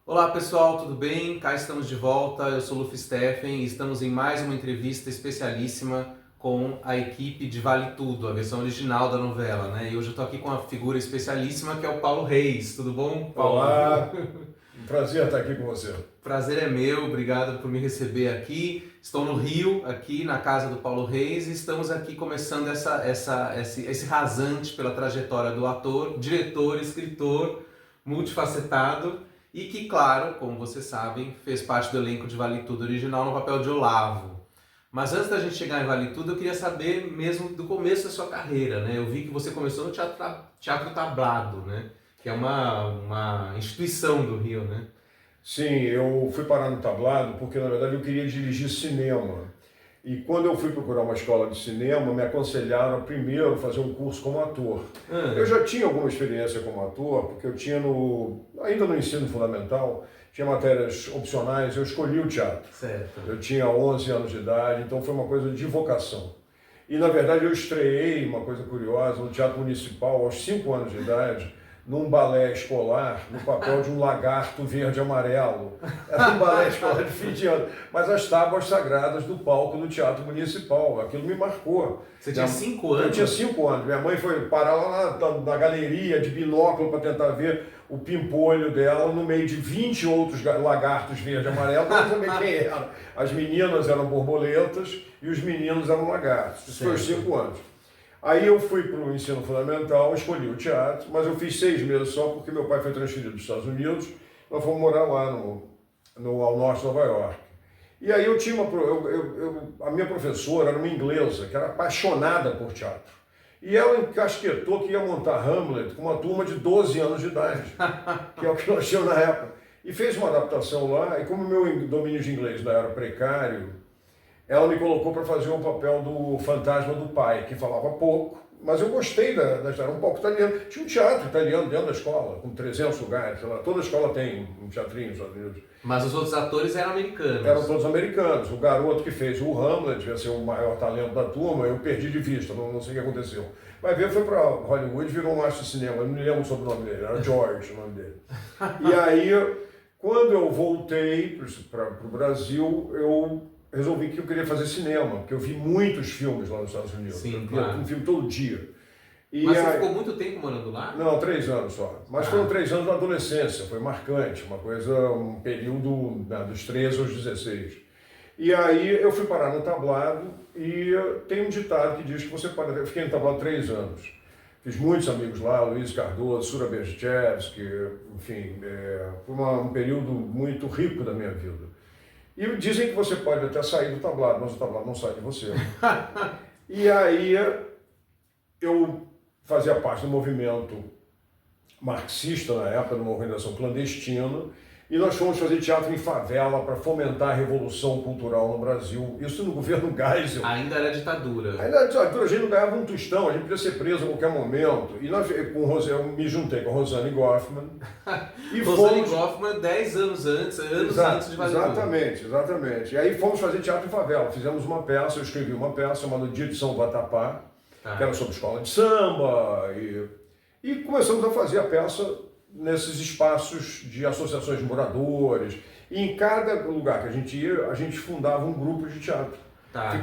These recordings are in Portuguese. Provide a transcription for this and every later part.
Olá pessoal, tudo bem? Cá estamos de volta, eu sou o Luffy Steffen e estamos em mais uma entrevista especialíssima com a equipe de Vale Tudo, a versão original da novela, né? E hoje eu estou aqui com uma figura especialíssima que é o Paulo Reis. Tudo bom, Paulo? Olá, um prazer estar aqui com você. Prazer é meu, obrigado por me receber aqui. Estou no Rio, aqui na casa do Paulo Reis, e estamos aqui começando esse rasante pela trajetória do ator, diretor, escritor, multifacetado e que, claro, como vocês sabem, fez parte do elenco de Vale Tudo original no papel de Olavo. Mas antes da gente chegar em Vale Tudo, eu queria saber mesmo do começo da sua carreira, né? Eu vi que você começou no Teatro Tablado, né? Que é uma instituição do Rio, né? Sim, eu fui parar no tablado porque, na verdade, eu queria dirigir cinema. E quando eu fui procurar uma escola de cinema, me aconselharam a primeiro fazer um curso como ator. Eu já tinha alguma experiência como ator, porque eu tinha ainda no ensino fundamental, tinha matérias opcionais, eu escolhi o teatro. Certo. Eu tinha 11 anos de idade, então foi uma coisa de vocação. E, na verdade, eu estreiei, uma coisa curiosa, no Teatro Municipal, aos 5 anos de idade, num balé escolar, no papel de um lagarto verde e amarelo. Era um balé escolar de fim de ano. Mas as tábuas sagradas do palco do Teatro Municipal, aquilo me marcou. Você tinha 5 anos? Eu tinha 5 anos. Minha mãe foi parar lá na galeria de binóculo para tentar ver o pimpolho dela no meio de 20 outros lagartos verde e amarelo, para saber quem era. As meninas eram borboletas e os meninos eram lagartos. Isso foi aos 5 anos. Aí eu fui para o ensino fundamental, escolhi o teatro, mas eu fiz 6 meses só porque meu pai foi transferido dos Estados Unidos, nós fomos morar lá ao norte de Nova York. E aí eu tinha a minha professora era uma inglesa, que era apaixonada por teatro. E ela encasquetou que ia montar Hamlet com uma turma de 12 anos de idade, que é o que nós tínhamos na época. E fez uma adaptação lá, e como o meu domínio de inglês ainda era precário, ela me colocou para fazer o papel do fantasma do pai, que falava pouco, mas eu gostei da história, um pouco italiano. Tinha um teatro italiano dentro da escola, com 300 lugares, sei lá. Toda escola tem um teatrinho nos Estados Unidos. Mas os outros atores eram americanos. Eram todos americanos. O garoto que fez o Hamlet, devia ser o maior talento da turma, eu perdi de vista, não sei o que aconteceu. Mas veio, foi para Hollywood, virou um astro de cinema, eu não me lembro o sobrenome dele, era George o nome dele. E aí, quando eu voltei para o Brasil, eu resolvi que eu queria fazer cinema, porque eu vi muitos filmes lá nos Estados Unidos. Sim, eu via claro. um filme todo dia. Mas você ficou muito tempo morando lá? Não, 3 anos só. Mas foram 3 anos na adolescência, foi marcante, um período dos 13 aos 16. E aí eu fui parar no tablado e tem um ditado que diz que você pode... Eu fiquei no tablado 3 anos. Fiz muitos amigos lá, Luiz Cardoso, Sura Berchevsky, enfim, foi um período muito rico da minha vida. E dizem que você pode até sair do tablado, mas o tablado não sai de você. E aí eu fazia parte do movimento marxista na época, de uma organização clandestina, e nós fomos fazer teatro em favela para fomentar a revolução cultural no Brasil. Isso no governo Geisel. Ainda era ditadura. Ainda era ditadura, a gente não ganhava um tostão, a gente podia ser preso a qualquer momento. E eu me juntei com a Rosane Goffman. E Rosane Goffman 10 anos antes, antes de Vale Tudo. Exatamente. E aí fomos fazer teatro em favela. Fizemos uma peça, eu escrevi uma peça chamada Dia de São Vatapá, que era sobre escola de samba. E começamos a fazer a peça nesses espaços de associações de moradores. E em cada lugar que a gente ia, a gente fundava um grupo de teatro.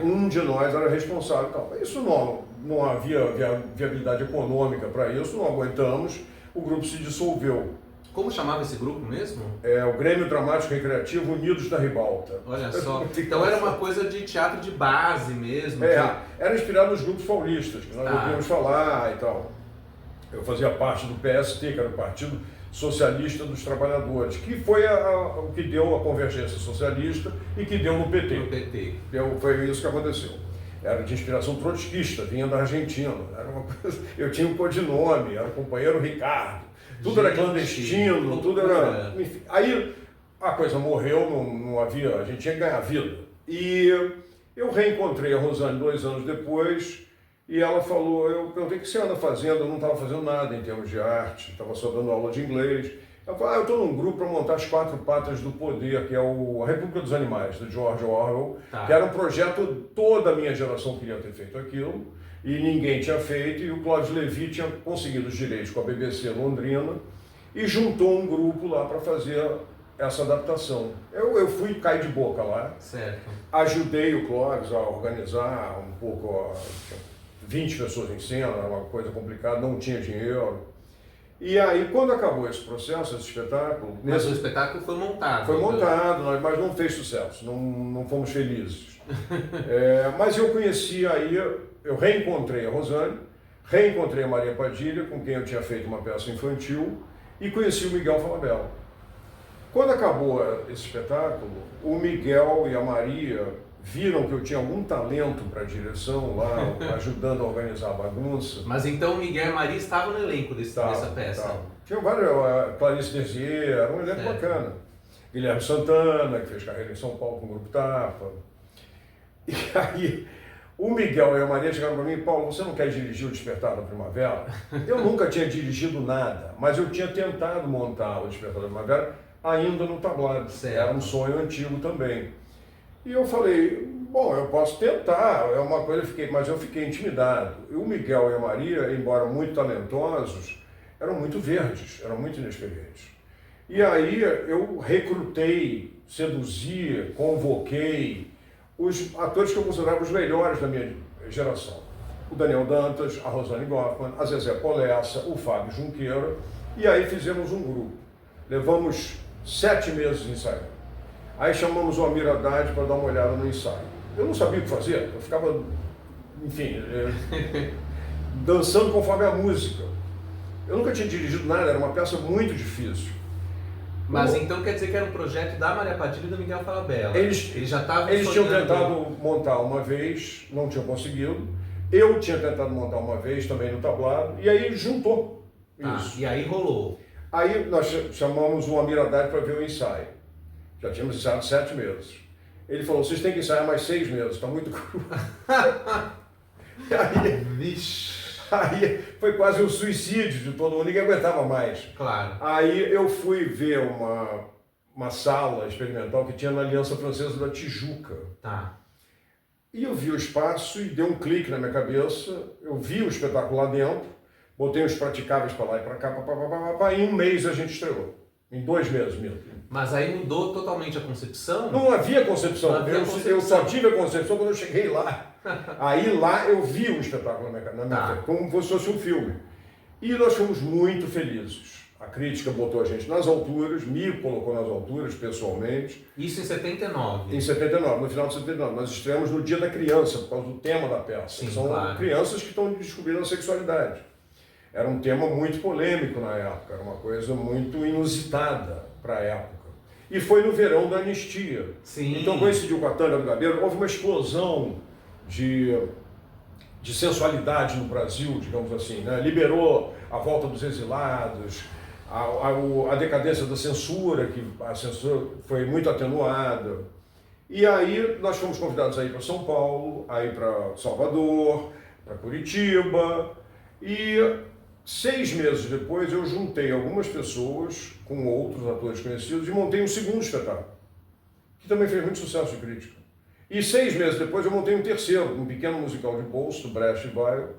Um de nós era responsável e tal. Isso não havia viabilidade econômica para isso, não aguentamos, o grupo se dissolveu. Como chamava esse grupo mesmo? É o Grêmio Dramático Recreativo Unidos da Ribalta. Olha só, então era uma coisa de teatro de base mesmo. Era inspirado nos grupos paulistas, que nós ouvimos falar e tal. Eu fazia parte do PST, que era o Partido Socialista dos Trabalhadores, que foi o que deu a convergência socialista e que deu no PT. No PT. Foi isso que aconteceu. Era de inspiração trotskista, vinha da Argentina. Era uma coisa, eu tinha um codinome, era o companheiro Ricardo. Tudo era clandestino, tudo era... Enfim, aí a coisa morreu, não havia... A gente tinha que ganhar vida. E eu reencontrei a Rosane 2 anos depois e ela falou, eu perguntei o que você anda fazendo, eu não estava fazendo nada em termos de arte, estava só dando aula de inglês. Ela falou, eu estou num grupo para montar as 4 patas do poder, que é a República dos Animais, do George Orwell, que era um projeto, toda a minha geração queria ter feito aquilo, e ninguém tinha feito, e o Cláudio Levi tinha conseguido os direitos com a BBC Londrina, e juntou um grupo lá para fazer essa adaptação. Eu fui cair de boca lá, Certo. ajudei o Clóvis a organizar um pouco, 20 pessoas em cena, era uma coisa complicada, não tinha dinheiro. E aí, quando acabou esse processo, esse espetáculo... Mas o espetáculo foi montado. Foi montado, mas não fez sucesso, não fomos felizes. Mas eu conheci aí, eu reencontrei a Rosane, reencontrei a Maria Padilha, com quem eu tinha feito uma peça infantil, e conheci o Miguel Falabella. Quando acabou esse espetáculo, o Miguel e a Maria viram que eu tinha algum talento para direção lá, ajudando a organizar a bagunça. Mas então o Miguel e a Maria estavam no elenco dessa peça? Tava. Tinha vários, Clarice Desir, era um elenco bacana. Guilherme Santana, que fez carreira em São Paulo com o Grupo Tapa. E aí, o Miguel e a Maria chegaram para mim: Paulo, você não quer dirigir o Despertar da Primavera? Eu nunca tinha dirigido nada, mas eu tinha tentado montar o Despertar da Primavera ainda no tablado. Era um sonho antigo também. E eu falei, bom, eu posso tentar, é uma coisa, mas eu fiquei intimidado. E o Miguel e a Maria, embora muito talentosos, eram muito verdes, eram muito inexperientes. E aí eu recrutei, seduzi, convoquei os atores que eu considerava os melhores da minha geração. O Daniel Dantas, a Rosane Goffman, a Zezé Polessa, o Fábio Junqueira, e aí fizemos um grupo. Levamos 7 meses ensaiando. Aí chamamos o Amir Haddad para dar uma olhada no ensaio. Eu não sabia o que fazer, eu ficava, enfim, dançando conforme a música. Eu nunca tinha dirigido nada, era uma peça muito difícil. Mas então quer dizer que era um projeto da Maria Padilha e do Miguel Falabella. Eles já estavam Eles tinham tentado montar uma vez, não tinham conseguido. Eu tinha tentado montar uma vez também no tablado, e aí juntou isso. E aí rolou. Aí nós chamamos o Amir Haddad para ver o ensaio. Já tínhamos ensaiado 7 meses. Ele falou, vocês têm que ensaiar mais 6 meses, está muito cru. Aí foi quase um suicídio de todo mundo, ninguém aguentava mais. Claro. Aí eu fui ver uma sala experimental que tinha na Aliança Francesa da Tijuca. E eu vi o espaço e deu um clique na minha cabeça, eu vi o espetáculo lá dentro, botei os praticáveis para lá e para cá, em um mês a gente estreou. Em 2 meses mesmo. Mas aí mudou totalmente a concepção? Não havia concepção. Eu só tive a concepção quando eu cheguei lá. Aí lá eu vi um espetáculo na minha frente, como se fosse um filme. E nós fomos muito felizes. A crítica botou a gente nas alturas, me colocou nas alturas pessoalmente. Isso em 79? Em 79, no final de 79. Nós estreamos no Dia da Criança, por causa do tema da peça. Sim, São crianças que estão descobrindo a sexualidade. Era um tema muito polêmico na época, era uma coisa muito inusitada para a época. E foi no verão da anistia. Sim. Então coincidiu com a Tanga do Gabeiro, houve uma explosão de sensualidade no Brasil, digamos assim, né? Liberou a volta dos exilados, a decadência da censura, que a censura foi muito atenuada. E aí nós fomos convidados a ir para São Paulo, a ir para Salvador, para Curitiba, e 6 meses depois eu juntei algumas pessoas com outros atores conhecidos e montei um segundo espetáculo, que também fez muito sucesso de crítica. E 6 meses depois eu montei um terceiro, um pequeno musical de bolso, do Brecht Weil,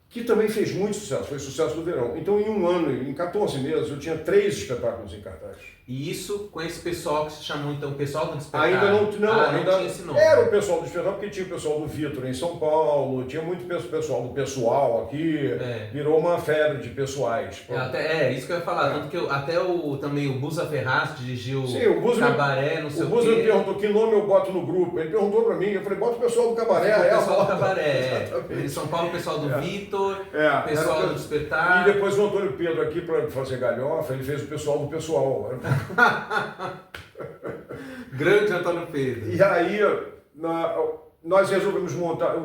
que também fez muito sucesso, foi sucesso do verão. Então em um ano, em 14 meses, eu tinha 3 espetáculos em cartaz. E isso com esse pessoal que se chamou então pessoal do Despertar? Ainda não tinha esse nome. Era o pessoal do Despertar, porque tinha o pessoal do Vitor em São Paulo, tinha muito pessoal do pessoal aqui, virou uma febre de pessoais. Isso que eu ia falar, tanto que também o Busa Ferraz dirigiu Cabaré, não sei o quê. O Busa me perguntou que nome eu boto no grupo, ele perguntou pra mim, eu falei, bota o pessoal do Cabaré. O pessoal do Cabaré, em São Paulo o pessoal do Vitor, o pessoal do Despertar. E depois o Antônio Pedro aqui, para fazer galhofa, ele fez o pessoal do pessoal. Grande Antônio Pedro. E aí nós resolvemos montar,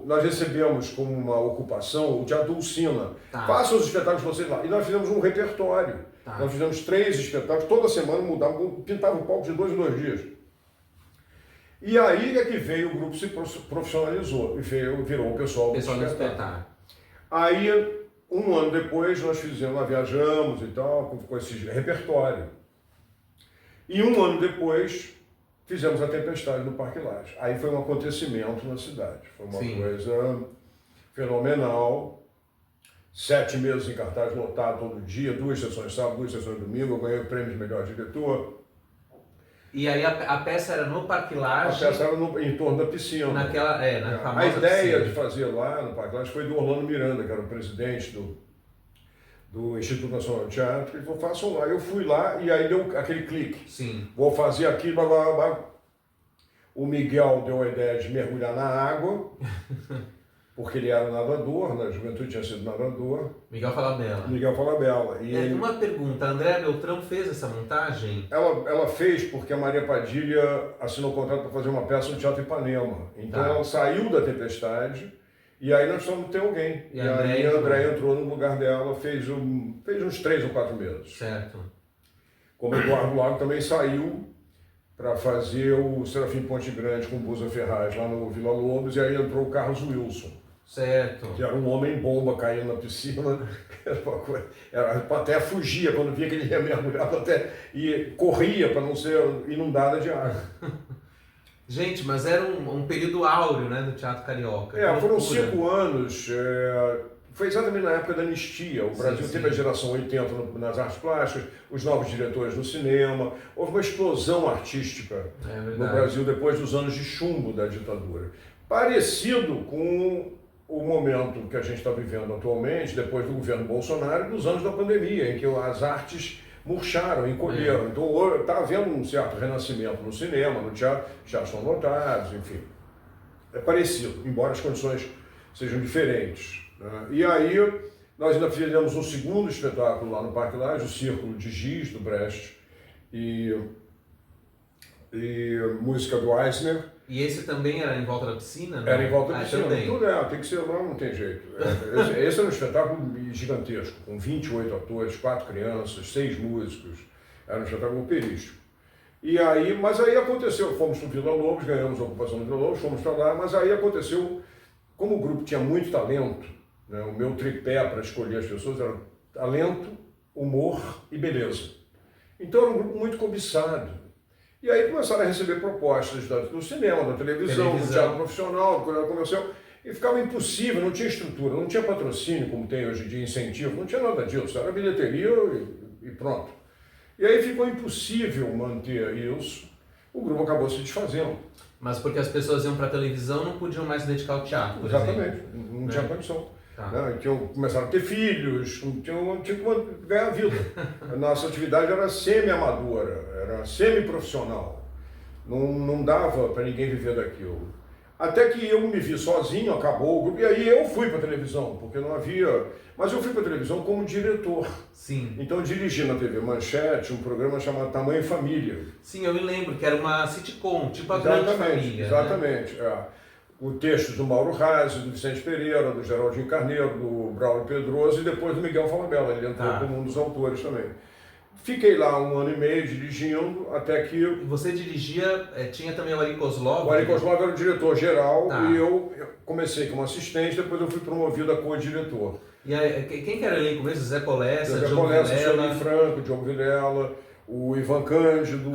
nós recebemos como uma ocupação o Teatro Dulcina. Façam os espetáculos vocês lá. E nós fizemos um repertório. Nós fizemos 3 espetáculos, toda semana mudava, pintava o palco de 2 em 2 dias. E aí é que veio, o grupo se profissionalizou e virou o pessoal do Despertar. Aí, um ano depois, nós viajamos e tal, com esse repertório. E um ano depois, fizemos a Tempestade no Parque Lage. Aí foi um acontecimento na cidade. Foi uma coisa fenomenal. 7 meses em cartaz lotado todo dia, 2 sessões sábado, 2 sessões domingo, eu ganhei o prêmio de melhor diretor. E aí a peça era no Parque A Lage? peça era em torno da piscina. Na famosa A ideia piscina. de fazer lá no Parque Lage foi do Orlando Miranda, que era o presidente do Instituto Nacional de Teatro. Ele falou, façam lá. Eu fui lá e aí deu aquele clique. Sim. Vou fazer aquilo, blá, blá, blá. O Miguel deu a ideia de mergulhar na água, porque ele era nadador, na juventude tinha sido nadador. Miguel Falabella. Miguel Falabella. E Uma pergunta, a Andréa Beltrão fez essa montagem? ela fez porque a Maria Padilha assinou o contrato para fazer uma peça no Teatro Ipanema. Então ela saiu da Tempestade e aí nós precisamos ter alguém. E aí a Andréa entrou no lugar dela, fez uns 3 ou 4 meses. Certo. Como o Eduardo Lago também saiu para fazer o Serafim Ponte Grande com Busa Ferraz lá no Vila Lobos, e aí entrou o Carlos Wilson. Certo. Que era um homem-bomba caindo na piscina. A plateia fugia quando via que ele ia mergulhar, a plateia e corria para não ser inundada de água. Gente, mas era um período áureo, né, do teatro carioca. Foram 5 anos. Foi exatamente na época da anistia. O Brasil teve a geração 80 nas artes plásticas, os novos diretores no cinema. Houve uma explosão artística no Brasil depois dos anos de chumbo da ditadura. Parecido com o momento que a gente está vivendo atualmente, depois do governo Bolsonaro, e dos anos da pandemia, em que as artes murcharam, encolheram. Então está havendo um certo renascimento no cinema, no teatro, já estão lotados, enfim. É parecido, embora as condições sejam diferentes. E aí nós ainda fizemos um segundo espetáculo lá no Parque Lage, o Círculo de Giz, do Brecht, e música do Eisner. E esse também era em volta da piscina? Não? Era em volta da piscina. Também. Tudo tem que ser lá, não tem jeito. Esse era um espetáculo gigantesco, com 28 atores, 4 crianças, 6 músicos. Era um espetáculo operístico. Mas aí aconteceu, fomos para o Vila Lobos, ganhamos a ocupação do Vila Lobos, fomos para lá, mas aí aconteceu, como o grupo tinha muito talento, né, o meu tripé para escolher as pessoas era talento, humor e beleza. Então era um grupo muito cobiçado. E aí começaram a receber propostas do cinema, da televisão, do teatro profissional, do cuidado comercial, e ficava impossível, não tinha estrutura, não tinha patrocínio como tem hoje em dia, incentivo, não tinha nada disso, era bilheteria e pronto. E aí ficou impossível manter isso, o grupo acabou se desfazendo. Mas porque as pessoas iam para a televisão não podiam mais se dedicar ao teatro, por Exatamente, exemplo. não tinha condição. Tá. Né? Começaram a ter filhos, tinham que ganhar vida. A nossa atividade era semi-amadora, era semi-profissional. Não dava para ninguém viver daquilo. Até que eu me vi sozinho, acabou o grupo, e aí eu fui para a televisão, porque não havia... Mas eu fui para a televisão como diretor. Sim. Então eu dirigi na TV Manchete um programa chamado Tamanho e Família. Sim, eu me lembro que era uma sitcom, tipo a Grande Família. Exatamente, né? O texto do Mauro Razzi, do Vicente Pereira, do Geraldinho Carneiro, do Braulio Pedroso e depois do Miguel Falabella, ele entrou como um dos autores também. Fiquei lá 1 ano e meio dirigindo, até que... E você dirigia, tinha também o Ari Kozlov? O Ari Kozlov era o diretor-geral e eu comecei como assistente, depois eu fui promovido a co-diretor. E aí, quem que era o elenco mesmo? Zé Polessa, Diogo Vilela, Franco, Diogo Vilela, o Ivan Cândido,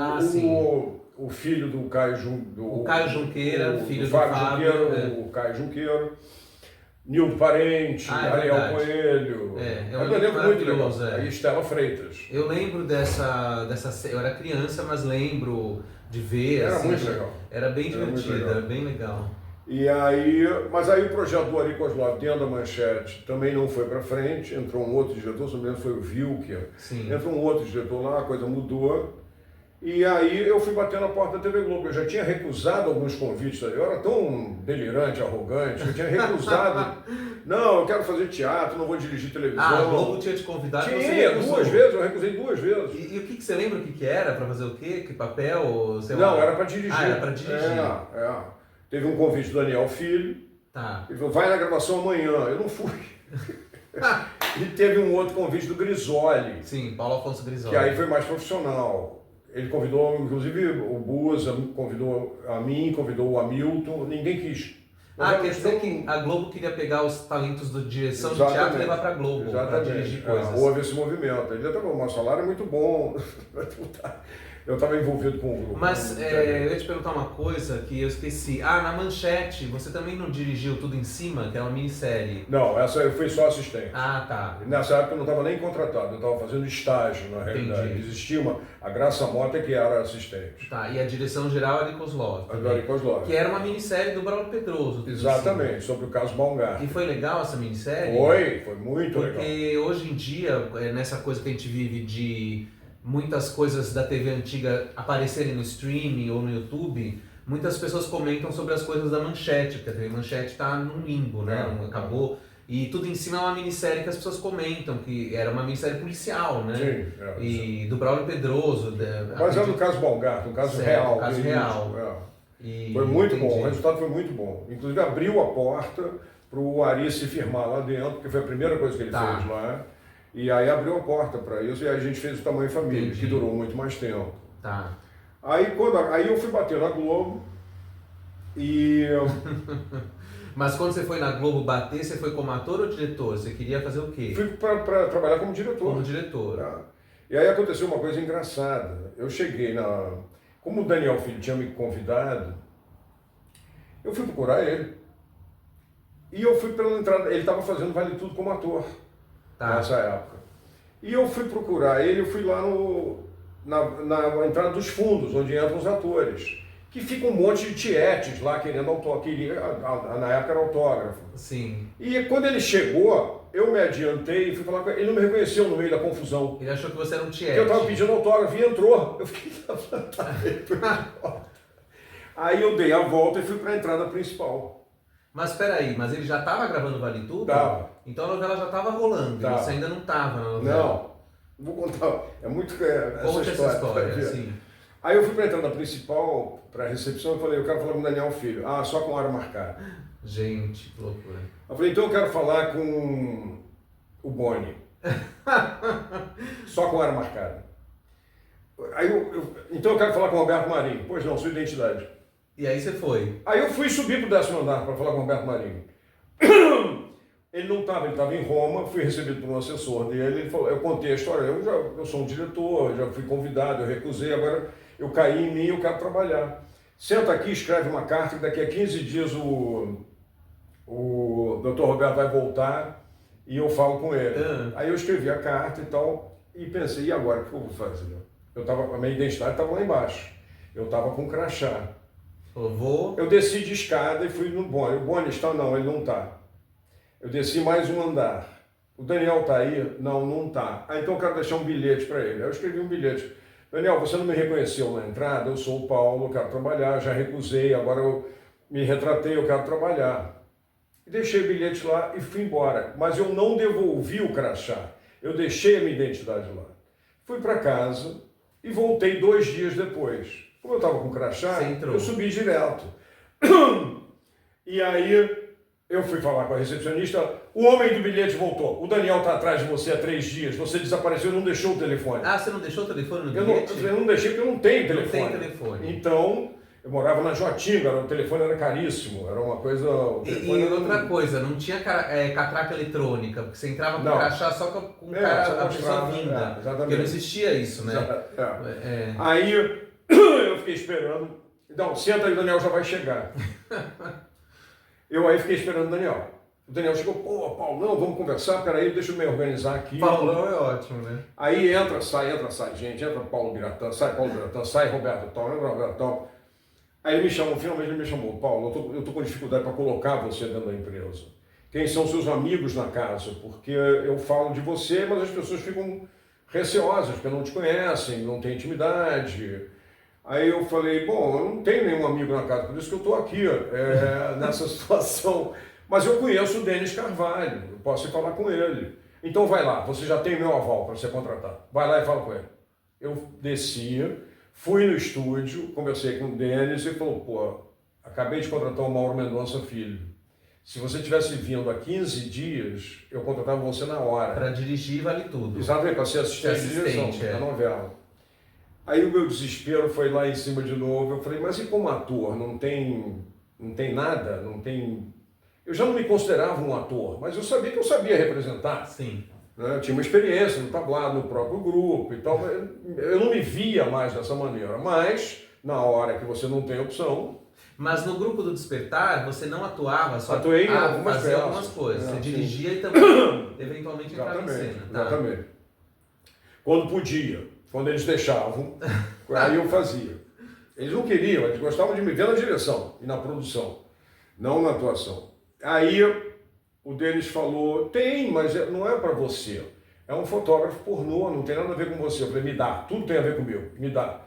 o filho do Caio Junqueira, o Caio Junqueira, filho do Fábio Fábio, Junqueira, o Caio Junqueira, Nildo Parente, Ariel Coelho, eu lembro muito legal. E Estela Freitas. Eu lembro dessa, eu era criança, mas lembro de ver. Era assim, muito legal. Era bem divertido, era bem legal. Mas aí o projeto do Ari Kozlov dentro da Manchete também não foi para frente, entrou um outro diretor, se não me engano foi o Wilker, entrou um outro diretor lá, a coisa mudou. E aí eu fui bater na porta da TV Globo. Eu já tinha recusado alguns convites. Eu era tão delirante, arrogante, eu tinha recusado. Não, eu quero fazer teatro, não vou dirigir televisão. A Globo tinha te convidado? Tinha, 2 vezes, eu recusei 2 vezes. E o que você lembra o que era? Para fazer o quê? Que papel? Sei não, lá. era para dirigir. Era para dirigir. Teve um convite do Daniel Filho. Tá. Ele falou, vai na gravação amanhã. Eu não fui. E teve um outro convite do Grisoli. Sim, Paulo Afonso Grisoli. Que aí foi mais profissional. Ele convidou, inclusive, o Busa, convidou a mim, convidou o Hamilton, ninguém quis. Quer dizer que a Globo queria pegar os talentos da direção de teatro e levar para a Globo, para dirigir coisas. Houve esse movimento. Ele até falou, o salário é muito bom. eu estava envolvido com o grupo. Mas eu ia te perguntar uma coisa que eu esqueci. Ah, na Manchete, você também não dirigiu Tudo em Cima, que é uma minissérie? Não, essa eu fui só assistente. Ah, tá. Nessa época eu não estava nem contratado, eu estava fazendo estágio, na realidade. Entendi. Existia a Graça Mota que era assistente. Tá, e a direção geral é de Kozlov. A Dori Kozlov. Que era uma minissérie do Braulio Pedroso. Tudo em Exatamente, sobre o caso Baumgart. E foi legal essa minissérie? Foi muito legal. Porque hoje em dia, nessa coisa que a gente vive de muitas coisas da TV antiga aparecerem no streaming ou no YouTube, muitas pessoas comentam sobre as coisas da Manchete, porque a TV Manchete está num limbo, né? Acabou. E Tudo em Cima é uma minissérie que as pessoas comentam, que era uma minissérie policial, né? Sim, E do Braulio Pedroso. Mas é do caso Baumgart, um caso real. Um caso real. Foi muito bom, o resultado foi muito bom. Inclusive abriu a porta para o Ari se firmar lá dentro, porque foi a primeira coisa que ele fez lá. E aí abriu a porta para isso e aí a gente fez o Tamanho Família, que durou muito mais tempo. Tá. Aí eu fui bater na Globo e... Mas quando você foi na Globo bater, você foi como ator ou diretor? Você queria fazer o quê? Fui para trabalhar como diretor. Como diretor. Tá. E aí aconteceu uma coisa engraçada. Eu cheguei na... Como o Daniel Filho tinha me convidado, eu fui procurar ele. E eu fui pela entrada... Ele estava fazendo Vale Tudo como ator. Nessa época. E eu fui procurar ele, eu fui lá na entrada dos fundos, onde entram os atores. Que fica um monte de tietes lá querendo autógrafo. Na época era autógrafo. Sim. E quando ele chegou, eu me adiantei e fui falar com ele. Ele não me reconheceu no meio da confusão. Ele achou que você era um tiete. Porque eu estava pedindo autógrafo e entrou. Eu fiquei Aí eu dei a volta e fui para a entrada principal. Mas peraí, mas ele já estava gravando Vale Tudo? Tava. Então a novela já estava rolando, e você ainda não estava na Não, novela? vou contar, é muito Conta essa história, sim. Aí eu fui para a entrada principal, para a recepção, e falei, eu quero falar com o Daniel Filho. Ah, só com hora marcada. Gente, que loucura. Eu falei, então eu quero falar com o Boni. Só com hora marcada. Aí então eu quero falar com o Roberto Marinho. Pois não, sua identidade. E aí você foi? Aí eu fui subir para o 10º andar para falar com o Roberto Marinho. Ele não estava, ele estava em Roma, fui recebido por um assessor dele, ele falou, eu contei a história, eu sou um diretor, já fui convidado, eu recusei, agora eu caí em mim, eu quero trabalhar. Senta aqui, escreve uma carta, que daqui a 15 dias o Dr. Roberto vai voltar e eu falo com ele. Aí eu escrevi a carta e tal, e pensei, e agora, o que eu vou fazer? A minha identidade estava lá embaixo, eu estava com crachá. Eu desci de escada e fui no Boni. O Boni está? Não, ele não está. Eu desci mais um andar. O Daniel está aí? Não, não está. Ah, então eu quero deixar um bilhete para ele. Aí eu escrevi um bilhete. Daniel, você não me reconheceu na entrada? Eu sou o Paulo, eu quero trabalhar, já recusei, agora eu me retratei, eu quero trabalhar. E deixei o bilhete lá e fui embora. Mas eu não devolvi o crachá. Eu deixei a minha identidade lá. Fui para casa e voltei 2 dias depois. Como eu estava com crachá, eu subi direto. E aí eu fui falar com a recepcionista, o homem do bilhete voltou. O Daniel está atrás de você há 3 dias, você desapareceu e não deixou o telefone. Ah, você não deixou o telefone no bilhete? Eu não deixei porque eu não tenho telefone. Não tem telefone. Então, eu morava na Joatinga, o telefone era caríssimo, era uma coisa... E outra coisa, não tinha catraca eletrônica, porque você entrava com crachá só com a pessoa vinda. Porque não existia isso, né? Aí eu fiquei esperando. Então, senta aí, o Daniel já vai chegar. Eu aí fiquei esperando o Daniel. O Daniel chegou, pô, Paulo, não, vamos conversar, peraí, deixa eu me organizar aqui. Paulão é ótimo, né? Aí entra, sai gente, entra Paulo Biratã, sai Roberto Tal, entra Roberto Tal. Aí ele me chamou, finalmente ele me chamou, Paulo, eu tô com dificuldade para colocar você dentro da empresa. Quem são seus amigos na casa? Porque eu falo de você, mas as pessoas ficam receosas, porque não te conhecem, não têm intimidade. Aí eu falei, bom, eu não tenho nenhum amigo na casa, por isso que eu estou aqui, nessa situação. Mas eu conheço o Denis Carvalho, eu posso ir falar com ele. Então vai lá, você já tem meu aval para ser contratado. Vai lá e fala com ele. Eu desci, fui no estúdio, conversei com o Denis e ele falou, pô, acabei de contratar o Mauro Mendonça Filho. Se você tivesse vindo há 15 dias, eu contratava você na hora. Para dirigir Vale Tudo. Exatamente, para ser assistente de direção da novela. Aí o meu desespero foi lá em cima de novo. Eu falei, mas e como ator? Não tem nada? Não tem... Eu já não me considerava um ator, mas eu sabia que eu sabia representar. Sim. né? Tinha uma experiência no tablado, no próprio grupo e tal. Eu não me via mais dessa maneira, mas na hora que você não tem opção... Mas no grupo do Despertar, você não atuava, só atuei em algumas fazia peças. algumas coisas. Você Sim. dirigia e também, eventualmente, entrava em cena. Tá? Exatamente. Quando podia, quando eles deixavam, aí eu fazia. Eles não queriam, eles gostavam de me ver na direção e na produção, não na atuação. Aí o Denis falou, tem, mas não é para você. É um fotógrafo pornô, não tem nada a ver com você. Eu falei, me dá, tudo tem a ver comigo, me dá.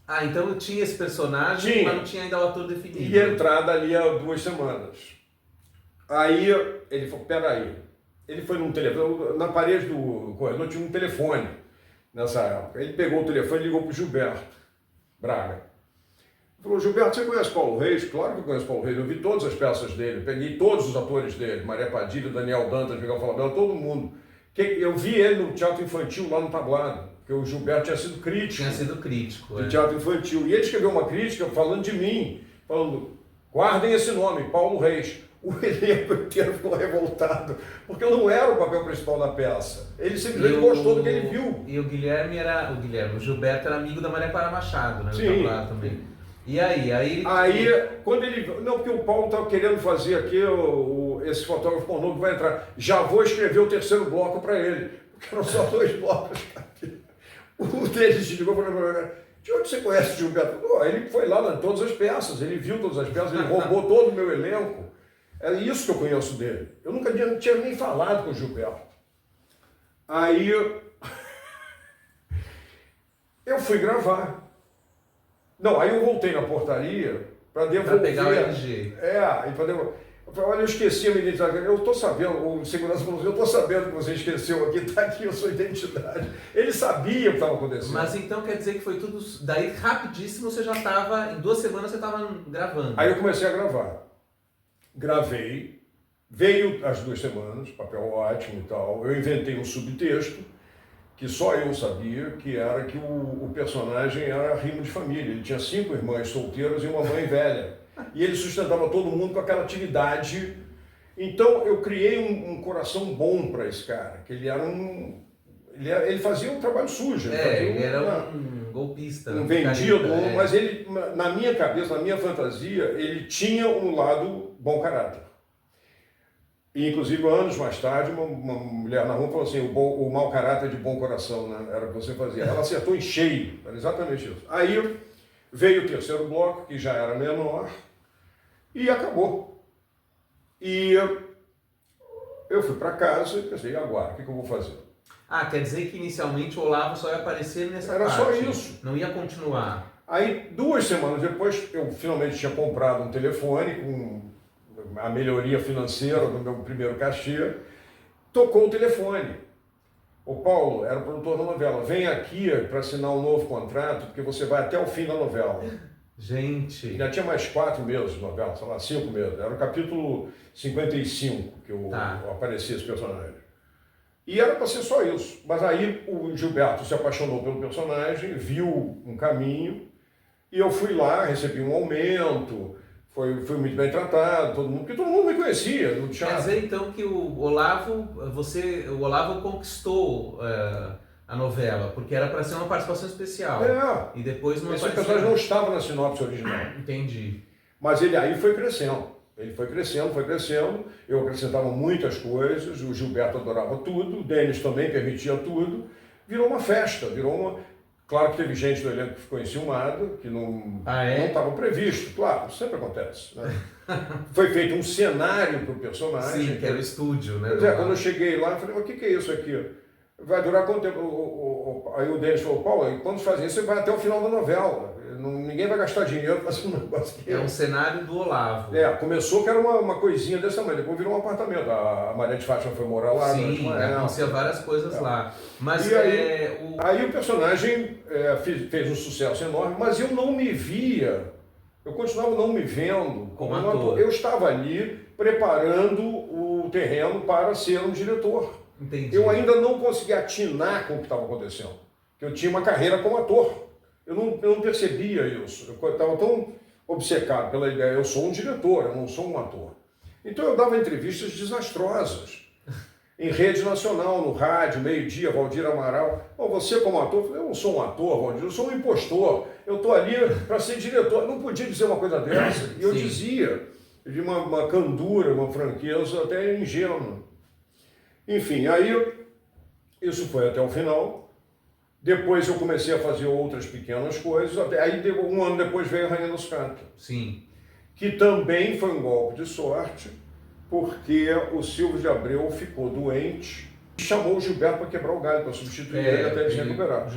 Ah, então eu tinha esse personagem, mas não tinha ainda o ator definido. E entrar dali a 2 semanas. Aí ele falou, peraí. Ele foi num telefone, na parede do corredor tinha um telefone nessa época. Ele pegou o telefone e ligou para o Gilberto Braga. Ele falou, Gilberto, você conhece Paulo Reis? Claro que eu conheço Paulo Reis, eu vi todas as peças dele, peguei todos os atores dele, Maria Padilha, Daniel Dantas, Miguel Falabella, todo mundo. Eu vi ele no teatro infantil lá no Tablado, porque o Gilberto tinha sido crítico. Tinha sido crítico, de teatro infantil. E ele escreveu uma crítica falando de mim, falando, guardem esse nome, Paulo Reis. O elenco inteiro ficou revoltado, porque eu não era o papel principal da peça. Ele simplesmente gostou do que ele viu. E o Gilberto era amigo da Maria Clara Machado, né? Sim. Também. E aí, quando ele... Não, porque o Paulo estava querendo fazer aqui esse fotógrafo pornô que vai entrar. Já vou escrever o 3º bloco para ele, porque eram só 2 blocos. O deles ligou e falou, de onde você conhece o Gilberto? Ele foi lá em todas as peças, ele viu todas as peças, ele roubou todo o meu elenco. É isso que eu conheço dele. Eu nunca tinha nem falado com o Gilberto. Aí eu fui gravar. Não, aí eu voltei na portaria para devolver. Para pegar o LG. E para devolver. Eu falei, olha, eu esqueci a minha identidade. Eu estou sabendo, o segurança falou, eu estou sabendo que você esqueceu aqui, está aqui a sua identidade. Ele sabia o que estava acontecendo. Mas então quer dizer que foi tudo, daí rapidíssimo você já estava, em 2 semanas você estava gravando. Aí eu comecei a gravar. Gravei, veio as 2 semanas, papel ótimo e tal. Eu inventei um subtexto, que só eu sabia, que era que o personagem era rimo de família. Ele tinha 5 irmãs solteiras e uma mãe velha. E ele sustentava todo mundo com aquela atividade. Então eu criei um coração bom para esse cara, que ele era ele fazia um trabalho sujo. Ele era um golpista. Um vendido, mas ele, na minha cabeça, na minha fantasia, ele tinha um lado bom caráter. E, inclusive, anos mais tarde, uma mulher na rua falou assim, o mau caráter de bom coração, né? Era o que você fazia. Ela acertou em cheio, era exatamente isso. Aí veio o 3º bloco, que já era menor, e acabou. E eu fui para casa e pensei, e agora? O que eu vou fazer? Ah, quer dizer que inicialmente o Olavo só ia aparecer nessa parte. Era só isso. Não ia continuar. Aí, 2 semanas depois, eu finalmente tinha comprado um telefone com a melhoria financeira do meu primeiro cachê, tocou o telefone. O Paulo era o produtor da novela, vem aqui para assinar um novo contrato, porque você vai até o fim da novela. Gente... Já tinha mais 4 meses de novela, sei lá, 5 meses. Era o capítulo 55 que aparecia esse personagem. E era para ser só isso. Mas aí o Gilberto se apaixonou pelo personagem, viu um caminho, e eu fui lá, recebi um aumento, fui muito bem tratado, porque todo mundo me conhecia no teatro. Quer dizer então que o Olavo conquistou a novela, porque era para ser uma participação especial. E depois não esse personagem não estava na sinopse original. Entendi. Mas ele aí foi crescendo. Ele foi crescendo, eu acrescentava muitas coisas, o Gilberto adorava tudo, o Denis também permitia tudo, virou uma festa, Claro que teve gente do elenco que ficou enciumada, que não estava previsto, claro, sempre acontece. Né? Foi feito um cenário para o personagem. Sim, que era o estúdio, né? Quando eu cheguei lá, eu falei, mas o que é isso aqui? Vai durar quanto tempo? Aí o Denis falou, Paulo, quando faz isso, você vai até o final da novela. Ninguém vai gastar dinheiro para fazer um negócio aqui. É um cenário do Olavo. Começou que era uma coisinha desse tamanho, depois virou um apartamento. A Maria de Fátima foi morar lá. Sim, acontecia várias coisas lá. Mas aí o personagem fez um sucesso enorme, mas eu não me via, eu continuava não me vendo como um ator. Eu estava ali preparando o terreno para ser um diretor. Entendi. Eu ainda não conseguia atinar com o que estava acontecendo. Eu tinha uma carreira como ator. Eu não percebia isso. Eu estava tão obcecado pela ideia. Eu sou um diretor, eu não sou um ator. Então eu dava entrevistas desastrosas. em rede nacional, no rádio, meio-dia, Valdir Amaral. Bom, você como ator, eu falei, eu não sou um ator, Valdir, eu sou um impostor. Eu estou ali para ser diretor. Não podia dizer uma coisa dessa. E eu dizia, de uma candura, uma franqueza até ingênua. Enfim, aí isso foi até o final. Depois eu comecei a fazer outras pequenas coisas. Aí um ano depois veio a Rainha da Sucata. Sim. Que também foi um golpe de sorte, porque o Silvio de Abreu ficou doente e chamou o Gilberto para quebrar o galho, para substituir ele até ele se recuperar.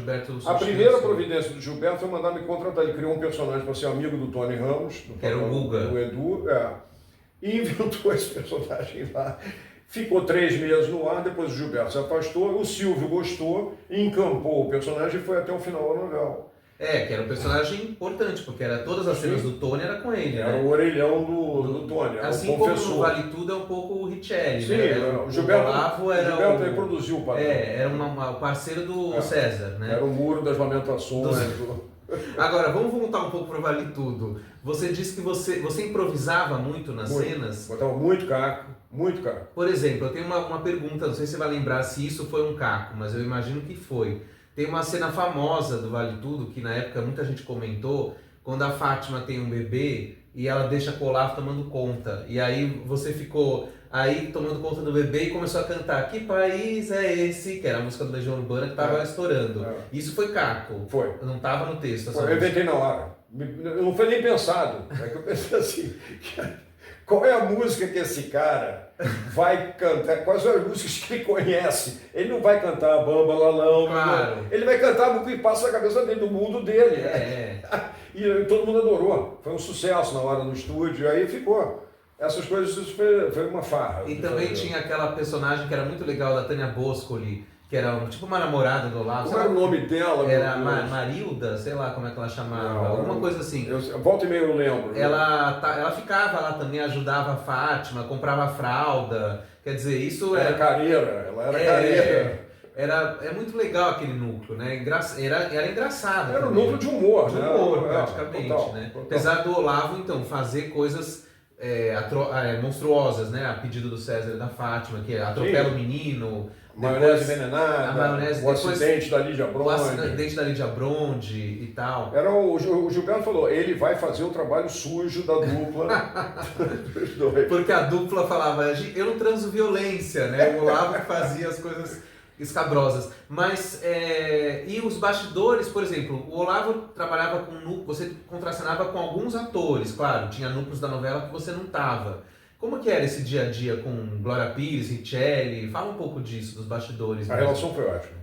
A primeira providência do Gilberto foi mandar me contratar. Ele criou um personagem para ser amigo do Tony Ramos, que era o Guga. do Edu, e inventou esse personagem lá. Ficou 3 meses no ar, depois o Gilberto se afastou, o Silvio gostou, encampou o personagem e foi até o final da novela. Que era um personagem importante, porque todas as cenas do Tony era com ele, Era né? o orelhão do Tony, era assim o confessor. como no Vale Tudo é um pouco o Richelli, Sim, né? O Gilberto reproduziu o papel. Era o parceiro do César, né? Era o Muro das Lamentações. Agora, vamos voltar um pouco para o Vale Tudo. Você disse que você improvisava muito nas cenas. Botava muito caco, muito caco. Por exemplo, eu tenho uma pergunta, não sei se você vai lembrar se isso foi um caco, mas eu imagino que foi. Tem uma cena famosa do Vale Tudo, que na época muita gente comentou, quando a Fátima tem um bebê e ela deixa colar tomando conta. E aí você ficou aí tomando conta do bebê e começou a cantar Que País é Esse? Que era a música do Legião Urbana que estava estourando. Isso foi caco. Foi. Não estava no texto. Eu inventei na hora. Não foi nem pensado. É que eu pensei assim... Qual é a música que esse cara vai cantar? Quais são as músicas que ele conhece? Ele não vai cantar Bamba Lalão, claro. Ele vai cantar o que passa na cabeça dele, do mundo dele. E todo mundo adorou. Foi um sucesso na hora no estúdio, aí ficou. Essas coisas, isso foi uma farra. E também tinha aquela personagem que era muito legal, da Tânia Boscoli, que era tipo uma namorada do Olavo. Como era o nome dela? Era Marilda, sei lá como é que ela chamava, alguma coisa assim. Volta e meia eu lembro. Ela ficava lá também, ajudava a Fátima, comprava fralda, quer dizer, isso era careira, ela era careira. É muito legal aquele núcleo, né? Era engraçado. Era um também, núcleo de humor, né? De humor, praticamente, total, né? Total. Apesar do Olavo, então, fazer coisas monstruosas, né? A pedido do César e da Fátima, que atropela o menino... Maionese envenenada, o acidente da Lídia Bronde. O acidente da Lídia Bronde e tal. O Gilberto falou, ele vai fazer o trabalho sujo da dupla dos dois. Porque a dupla falava, eu não transo violência, né? O Olavo que fazia as coisas escabrosas. Mas, e os bastidores, por exemplo, o Olavo trabalhava com núcleo, você contracenava com alguns atores, claro, tinha núcleos da novela que você não estava. Como que era esse dia a dia com Glória Pires, Richelli? Fala um pouco disso, dos bastidores. A relação foi ótima.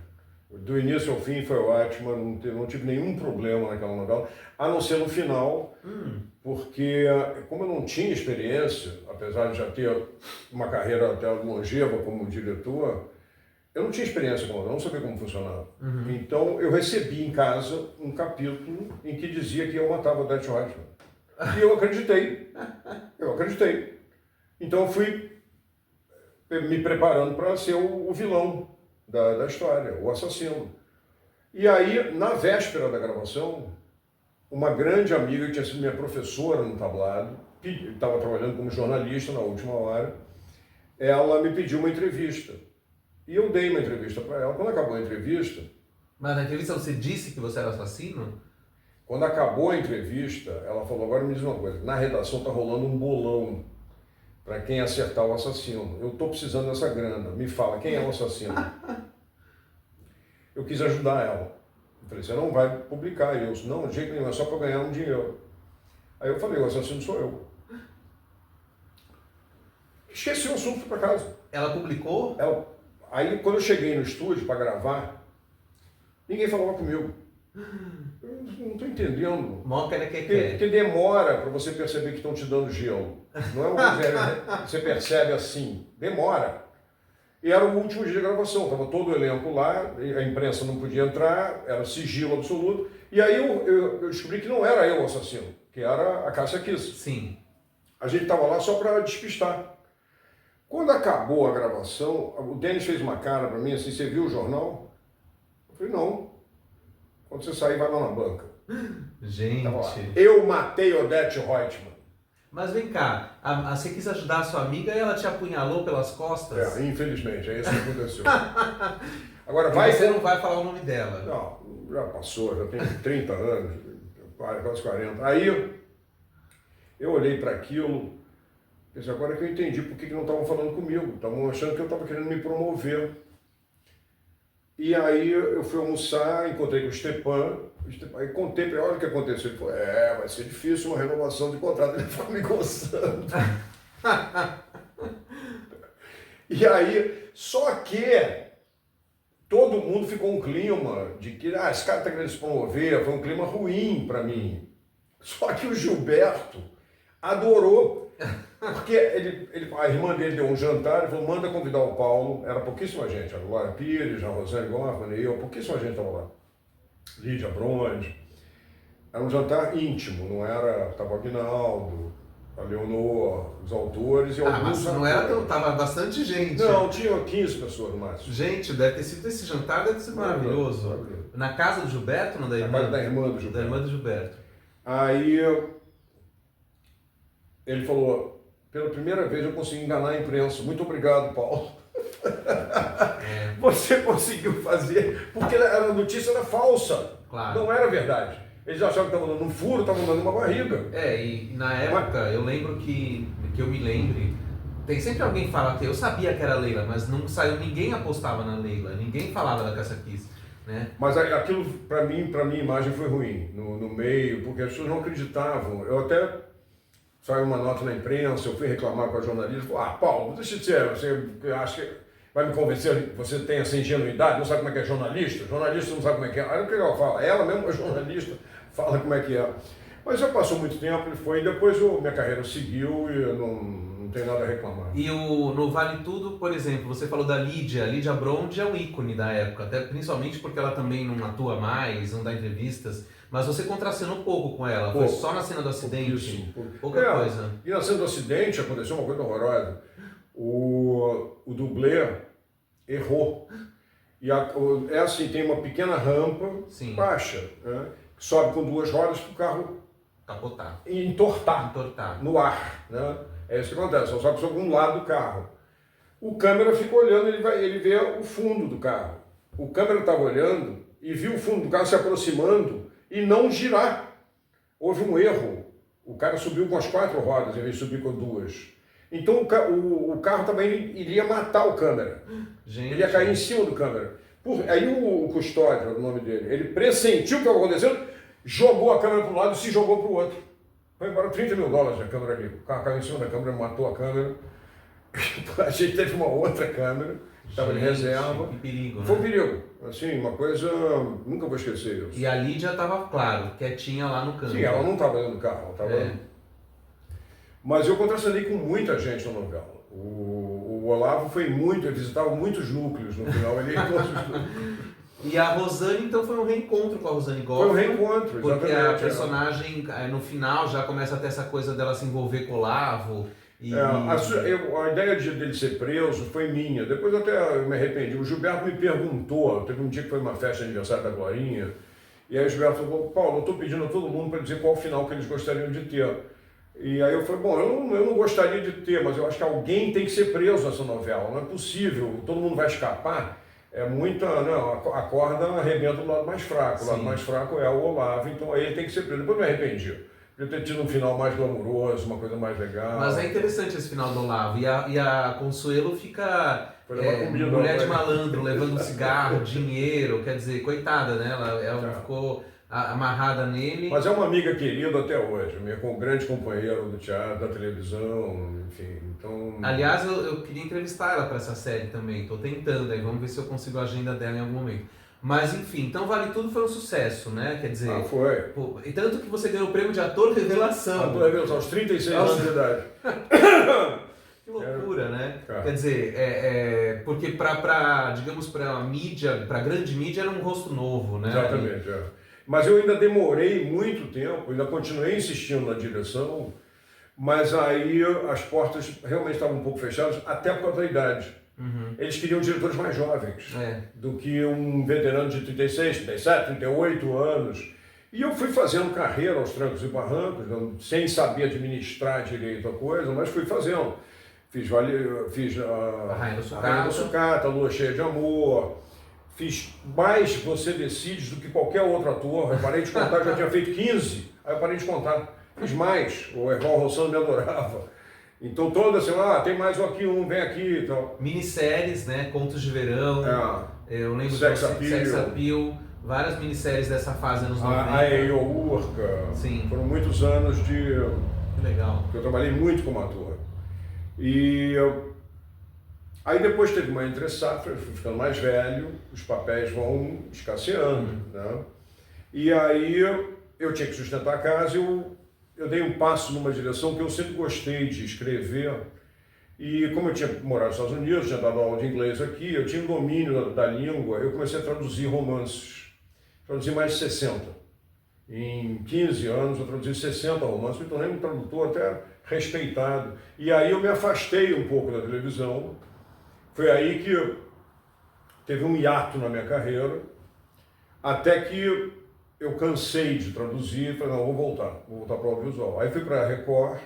Do início ao fim foi ótima, não tive nenhum problema naquela novela, a não ser no final, porque como eu não tinha experiência, apesar de já ter uma carreira até longeva como diretor, eu não tinha experiência com ela, eu não sabia como funcionava. Então eu recebi em casa um capítulo em que dizia que eu matava o Odete Roitman. E eu acreditei. Então eu fui me preparando para ser o vilão da história, o assassino. E aí, na véspera da gravação, uma grande amiga que tinha sido minha professora no tablado, estava trabalhando como jornalista na última hora, ela me pediu uma entrevista. E eu dei uma entrevista para ela. Quando acabou a entrevista... Mas na entrevista você disse que você era assassino? Quando acabou a entrevista, ela falou, agora me diz uma coisa, na redação está rolando um bolão para quem acertar o assassino. Eu estou precisando dessa grana, me fala, quem é o assassino? Eu quis ajudar ela. Eu falei, você não vai publicar isso. Não, de jeito nenhum, é só para ganhar um dinheiro. Aí eu falei, o assassino sou eu. Esqueci o assunto para casa. Ela publicou? Aí, quando eu cheguei no estúdio para gravar, ninguém falava comigo. Eu não estou entendendo. Porque demora para você perceber que estão te dando gelo. Não é uma coisa que você percebe assim. Demora. E era o último dia de gravação. Estava todo o elenco lá, a imprensa não podia entrar, era sigilo absoluto. E aí eu descobri que não era eu o assassino, que era a Cássia Kiss. Sim. A gente estava lá só para despistar. Quando acabou a gravação, o Denis fez uma cara para mim assim, você viu o jornal? Eu falei, não. Quando você sair, vai lá na banca. Gente. Eu matei Odete Roitman. Mas vem cá, você quis ajudar a sua amiga e ela te apunhalou pelas costas? Infelizmente, é isso que aconteceu. Agora Você não vai falar o nome dela. Não, já passou, já tem 30 anos, quase 40. Aí eu olhei para aquilo, pensei, agora que eu entendi por que não estavam falando comigo, estavam achando que eu estava querendo me promover. E aí eu fui almoçar, encontrei com o Stepan, aí contei para ele, olha o que aconteceu. Ele falou, vai ser difícil uma renovação de contrato. Ele ficou me coçando. E aí, só que todo mundo ficou um clima de que esse cara está querendo se promover, foi um clima ruim para mim. Só que o Gilberto adorou, porque a irmã dele deu um jantar e falou, manda convidar o Paulo, era pouquíssima gente, a Glória Pires, a Rosane Goffman e eu, pouquíssima gente estava lá. Lídia Bronze. Era um jantar íntimo, não era, estava o Aguinaldo, a Leonor, os autores e alguns... Mas não era tão, tava bastante gente. Não, tinha 15 pessoas no máximo. Gente, deve ter sido esse jantar, deve ter sido maravilhoso. Na casa do Gilberto, não da irmã? Na casa da irmã do Gilberto. Da irmã do Gilberto. Aí ele falou, pela primeira vez eu consegui enganar a imprensa. Muito obrigado, Paulo. Você conseguiu fazer, porque a notícia era falsa, claro. Não era verdade. Eles achavam que estavam dando um furo, estavam dando uma barriga. E na época, eu lembro que eu me lembre, tem sempre alguém que fala que eu sabia que era a Leila, mas não saiu, ninguém apostava na Leila, ninguém falava da Cássia Kiss, né? Mas aquilo, para minha imagem foi ruim, no meio, porque as pessoas não acreditavam. Eu até saiu uma nota na imprensa, eu fui reclamar com a jornalista, falei, Paulo, deixa de ser, você acha que vai me convencer que você tem essa ingenuidade, não sabe como é que é jornalista? Jornalista não sabe como é que é. Aí o que ela fala? Ela mesmo, a jornalista, fala como é que é. Mas já passou muito tempo e foi, depois minha carreira seguiu e eu não tenho nada a reclamar. E no Vale Tudo, por exemplo, você falou da Lídia, a Lídia Bronde é um ícone da época, até principalmente porque ela também não atua mais, não dá entrevistas, mas você contracenou pouco com ela, foi só na cena do acidente, pouca coisa. E na cena do acidente aconteceu uma coisa horrorosa. O dublê errou. E é assim, tem uma pequena rampa baixa, né, que sobe com duas rodas para o carro capotar e entortar no ar. Né? É isso que acontece, só sobe sobre um lado do carro. O câmera fica olhando, ele vê o fundo do carro. O câmera estava olhando e viu o fundo do carro se aproximando e não girar. Houve um erro. O cara subiu com as 4 rodas em vez de subir com 2. Então o carro também iria matar o câmera. Gente. Ele ia cair em cima do câmera. Aí o custódio, era o nome dele, ele pressentiu o que estava acontecendo, jogou a câmera para um lado e se jogou para o outro. Foi embora $30 mil a câmera ali. O carro caiu em cima da câmera, matou a câmera. A gente teve uma outra câmera, que estava em reserva. Que perigo, né? Foi um perigo. Assim, uma coisa, nunca vou esquecer isso. E a Lídia estava, claro, quietinha lá no canto. Sim, ela não estava dentro do carro, ela estava... Mas eu contracenei com muita gente na novela. O Olavo foi muito, ele visitava muitos núcleos no final, ele ia em todos os núcleos. E a Rosane, então, foi um reencontro com a Rosane Goffman. Foi um reencontro, exatamente. Porque a personagem, no final, já começa a ter essa coisa dela se envolver com o Olavo. A ideia dele ser preso foi minha. Depois até eu me arrependi. O Gilberto me perguntou, teve um dia que foi uma festa de aniversário da Glorinha, e aí o Gilberto falou, Paulo, eu estou pedindo a todo mundo para dizer qual o final que eles gostariam de ter. E aí eu falei, bom, eu não gostaria de ter, mas eu acho que alguém tem que ser preso nessa novela, não é possível, todo mundo vai escapar. É muita, não, a corda arrebenta do lado mais fraco, o lado mais fraco é o Olavo, então aí ele tem que ser preso. Depois eu me arrependi. Podia ter tido um final mais glamouroso, uma coisa mais legal. Mas é interessante esse final do Olavo, e a Consuelo fica mulher de malandro, levando um cigarro, dinheiro, quer dizer, coitada, né? Ela ficou amarrada nele. Mas é uma amiga querida até hoje, um grande companheiro do teatro, da televisão, enfim, então... Aliás, eu queria entrevistar ela para essa série também, estou tentando, aí vamos ver se eu consigo a agenda dela em algum momento. Mas enfim, então Vale Tudo foi um sucesso, né? Quer dizer... foi. E tanto que você ganhou o prêmio de ator revelação. Ator revelação, aos 36 anos de idade. Que loucura, né? Quer dizer, porque digamos, para mídia, para grande mídia era um rosto novo, né? Exatamente, Mas eu ainda demorei muito tempo, ainda continuei insistindo na direção, mas aí as portas realmente estavam um pouco fechadas, até por causa da idade. Uhum. Eles queriam diretores mais jovens do que um veterano de 36, 37, 38 anos. E eu fui fazendo carreira aos trancos e barrancos, sem saber administrar direito a coisa, mas fui fazendo. Fiz A Rainha da Sucata, Lua Cheia de Amor, fiz mais Você Decide do que qualquer outro ator. Eu parei de contar, já tinha feito 15, aí eu parei de contar. Fiz mais, o Erval Rossano me adorava. Então toda semana, tem mais um aqui, vem aqui e tal. Minisséries, né? Contos de Verão, eu lembro Sex de Sex Appeal, várias minisséries dessa fase anos 90. A Eiourca, foram muitos anos que legal. que eu trabalhei muito como ator. E aí depois teve uma entre-safra, fui ficando mais velho, os papéis vão escasseando, né? E aí eu tinha que sustentar a casa, eu dei um passo numa direção que eu sempre gostei de escrever. E como eu tinha morado nos Estados Unidos, tinha dado aula de inglês aqui, eu tinha um domínio da língua, eu comecei a traduzir romances. Traduzi mais de 60. Em 15 anos eu traduzi 60 romances, me tornei um tradutor até respeitado. E aí eu me afastei um pouco da televisão. Foi aí que teve um hiato na minha carreira, até que eu cansei de traduzir e falei, não, vou voltar para o audiovisual. Aí fui para a Record,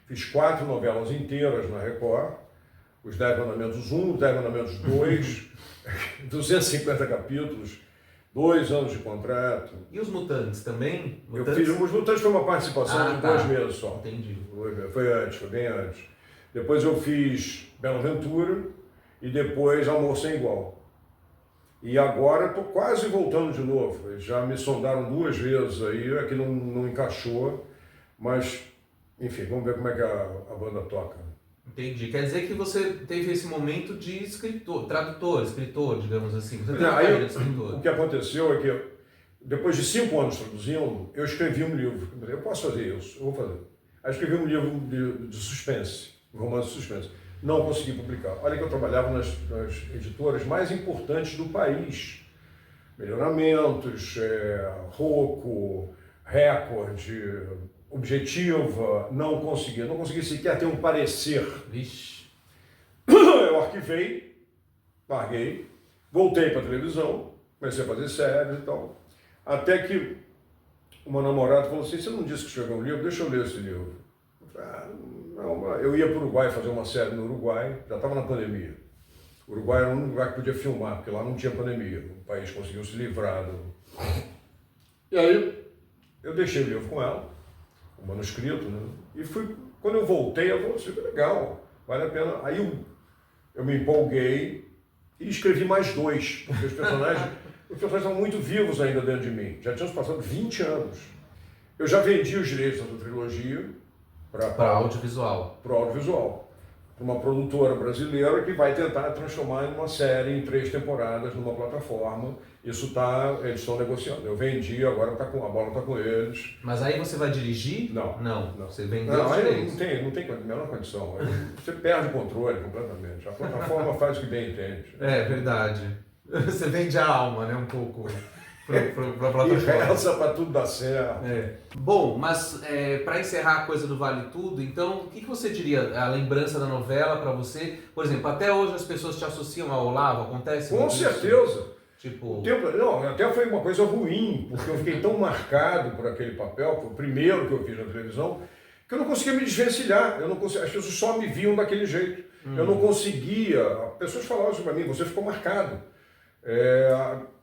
fiz 4 novelas inteiras na Record, Os 10 Mandamentos 1, Os 10 Mandamentos 2, 250 capítulos, 2 anos de contrato. E os Mutantes também? Eu fiz Os Mutantes, foi uma participação de 2 meses só. Entendi. Foi bem antes. Depois eu fiz Bela Aventura e depois Amor Sem Igual. E agora estou quase voltando de novo. Eles já me sondaram 2 vezes aí, aqui não encaixou, mas enfim, vamos ver como é que a banda toca. Entendi. Quer dizer que você teve esse momento de escritor, escritor, digamos assim. Você teve Aí, de escritor. O que aconteceu é que, depois de 5 anos traduzindo, eu escrevi um livro. Eu posso fazer isso, eu vou fazer. Aí escrevi um livro de suspense, um romance de suspense. Não consegui publicar. Olha que eu trabalhava nas editoras mais importantes do país. Melhoramentos, Rocco, Record, Objetiva, não consegui sequer ter um parecer. Vixe. Eu arquivei, larguei, voltei para a televisão, comecei a fazer séries e tal, até que uma namorada falou assim, você não disse que escreveu um livro? Deixa eu ler esse livro. Eu ia para o Uruguai fazer uma série no Uruguai, já estava na pandemia. O Uruguai era o único lugar que podia filmar, porque lá não tinha pandemia, o país conseguiu se livrar E aí eu deixei o livro com ela, o manuscrito, né? E quando eu voltei, ela falou assim, legal, vale a pena. Aí eu me empolguei e escrevi mais 2, porque os personagens estavam muito vivos ainda dentro de mim. Já tínhamos passado 20 anos. Eu já vendi os direitos da trilogia para audiovisual. Para audiovisual. Para uma produtora brasileira que vai tentar transformar em uma série em 3 temporadas numa plataforma. Isso eles estão negociando. Eu vendi, agora a bola está com eles. Mas aí você vai dirigir? Não. Você vendeu os direitos? Não tem a menor condição. Aí você perde o controle completamente. A plataforma faz o que bem entende. É verdade. Você vende a alma, né, um pouco. Pra plataforma. E reza para tudo dar certo. Bom, mas para encerrar a coisa do Vale Tudo, então, o que você diria, a lembrança da novela para você? Por exemplo, até hoje as pessoas te associam ao Olavo, acontece Com certeza. Isso? Tipo... até foi uma coisa ruim, porque eu fiquei tão marcado por aquele papel, foi o primeiro que eu fiz na televisão, que eu não conseguia me desvencilhar, as pessoas só me viam daquele jeito. Eu não conseguia, as pessoas falavam isso para mim, você ficou marcado.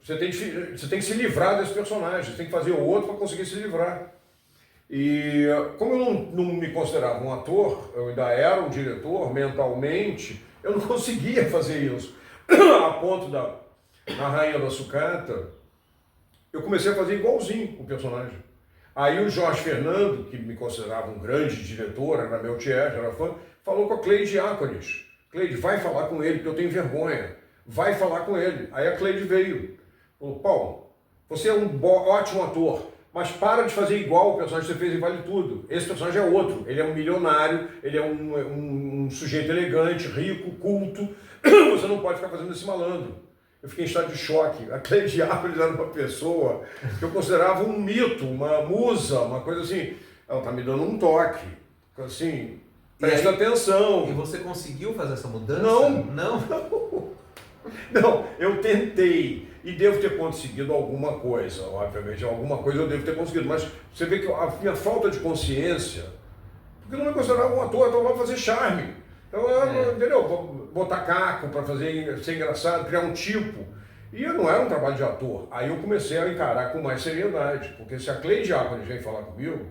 Você tem que se livrar desse personagem, você tem que fazer o outro para conseguir se livrar. E como eu não me considerava um ator, eu ainda era um diretor mentalmente, eu não conseguia fazer isso. A ponto na Rainha da Sucata, eu comecei a fazer igualzinho o personagem. Aí o Jorge Fernando, que me considerava um grande diretor, era meu tiete, era fã, falou com a Cleide Diáconis. Cleide, vai falar com ele, porque eu tenho vergonha. Vai falar com ele. Aí a Cleide veio. Falou, Paulo, você é um ótimo ator, mas para de fazer igual o personagem que você fez em Vale Tudo. Esse personagem é outro. Ele é um milionário, ele é um sujeito elegante, rico, culto. Você não pode ficar fazendo esse malandro. Eu fiquei em estado de choque. A Cleide Diáconis era uma pessoa que eu considerava um mito, uma musa, uma coisa assim. Ela está me dando um toque. Assim, presta atenção. E você conseguiu fazer essa mudança? Não, eu tentei. E devo ter conseguido alguma coisa, obviamente, alguma coisa eu devo ter conseguido, mas você vê que a minha falta de consciência, porque eu não me considerava um ator, então eu vou fazer charme. Então, entendeu? Botar caco para fazer ser engraçado, criar um tipo. E eu não era um trabalho de ator. Aí eu comecei a encarar com mais seriedade, porque se a Cleide Diácono vem falar comigo,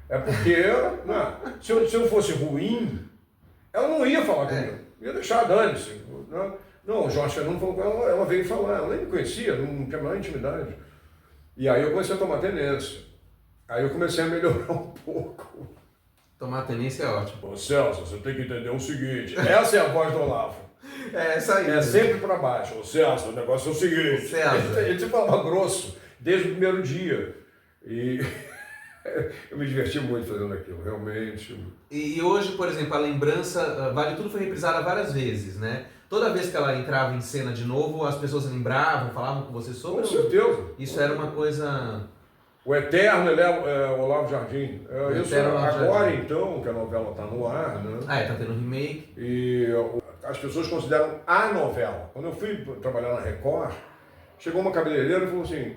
é porque se eu fosse ruim, ela não ia falar comigo, ia deixar a dane-se. Não, o Jorge Fernando falou com ela, ela veio falar, ela nem me conhecia, não tinha a menor intimidade. E aí eu comecei a tomar tenência. Aí eu comecei a melhorar um pouco. Tomar tenência é ótimo. Ô Celso, você tem que entender o seguinte, essa é a voz do Olavo. É essa aí. É sempre para baixo. Ô Celso, o negócio é o seguinte. Celso. Ele sempre falava grosso, desde o primeiro dia. E eu me diverti muito fazendo aquilo, realmente. E hoje, por exemplo, a lembrança, Vale Tudo foi reprisada várias vezes, né? Toda vez que ela entrava em cena de novo, as pessoas lembravam, falavam com você sobre? Com certeza. Isso era uma coisa... O Eterno, ele é Olavo Jardim. Isso agora, Jardim. Então, que a novela está no ar, né? Tá tendo remake. E as pessoas consideram a novela. Quando eu fui trabalhar na Record, chegou uma cabeleireira e falou assim,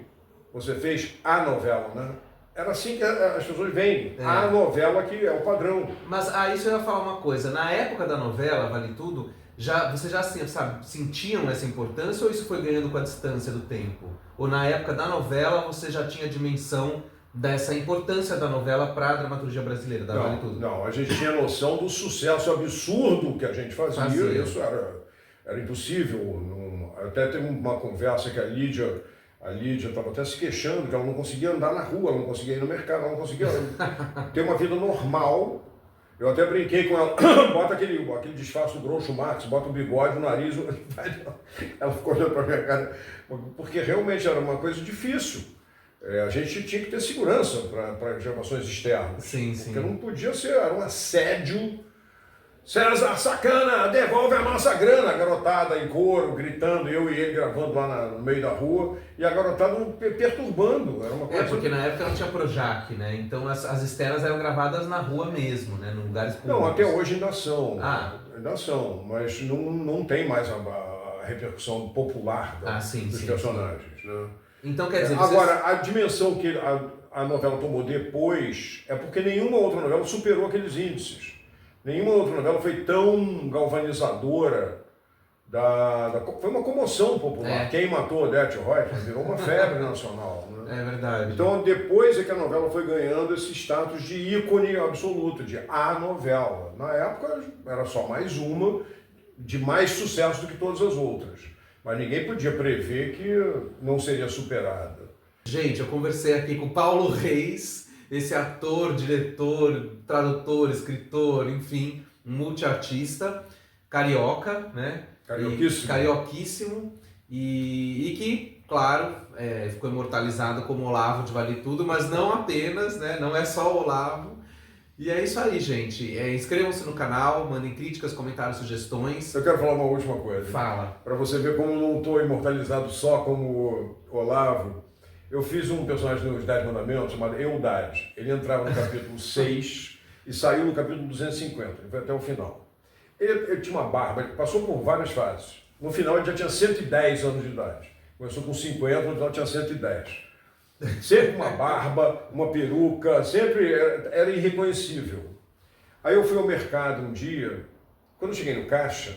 você fez a novela, né? Era assim que as pessoas veem, a novela que é o padrão. Mas aí você ia falar uma coisa, na época da novela, Vale Tudo, você já sentiam essa importância ou isso foi ganhando com a distância do tempo? Ou na época da novela você já tinha dimensão dessa importância da novela para a dramaturgia brasileira, da Vale Tudo? Não, a gente tinha noção do sucesso absurdo que a gente fazia. Isso era impossível. Até teve uma conversa que a Lídia estava até se queixando que ela não conseguia andar na rua, ela não conseguia ir no mercado, ela não conseguia ter uma vida normal. Eu até brinquei com ela, bota aquele disfarce do Groucho Marx, bota o bigode, o nariz, ela ficou olhando para minha cara, porque realmente era uma coisa difícil. A gente tinha que ter segurança para gravações externas. Sim. Porque não podia ser, era um assédio. César, sacana, devolve a nossa grana. A garotada em coro, gritando, eu e ele gravando lá no meio da rua, e a garotada perturbando. Era uma coisa... porque na época não tinha Projac, né? Então as externas eram gravadas na rua mesmo, né? Em lugares públicos. Não, até hoje ainda são. Ainda são, mas não tem mais a repercussão popular dos personagens. Né? Então quer dizer... Agora, a dimensão que a novela tomou depois é porque nenhuma outra novela superou aqueles índices. Nenhuma outra novela foi tão galvanizadora. Foi uma comoção popular. Quem matou Odete Roitman virou uma febre nacional. Né? É verdade. Então, depois é que a novela foi ganhando esse status de ícone absoluto, de a novela. Na época, era só mais uma, de mais sucesso do que todas as outras. Mas ninguém podia prever que não seria superada. Gente, eu conversei aqui com o Paulo Reis, esse ator, diretor, tradutor, escritor, enfim, um multiartista, carioca, né? Carioquíssimo. E que, claro, ficou imortalizado como Olavo de Vale Tudo, mas não apenas, né? Não é só o Olavo. E é isso aí, gente. Inscrevam-se no canal, mandem críticas, comentários, sugestões. Eu quero falar uma última coisa. Fala. Para você ver como eu não estou imortalizado só como Olavo. Eu fiz um personagem nos 10 Mandamentos chamado Eudade. Ele entrava no capítulo 6 e saiu no capítulo 250. Ele foi até o final. Ele tinha uma barba, ele passou por várias fases. No final ele já tinha 110 anos de idade. Começou com 50, no final tinha 110. Sempre uma barba, uma peruca, sempre era irreconhecível. Aí eu fui ao mercado um dia, quando eu cheguei no caixa,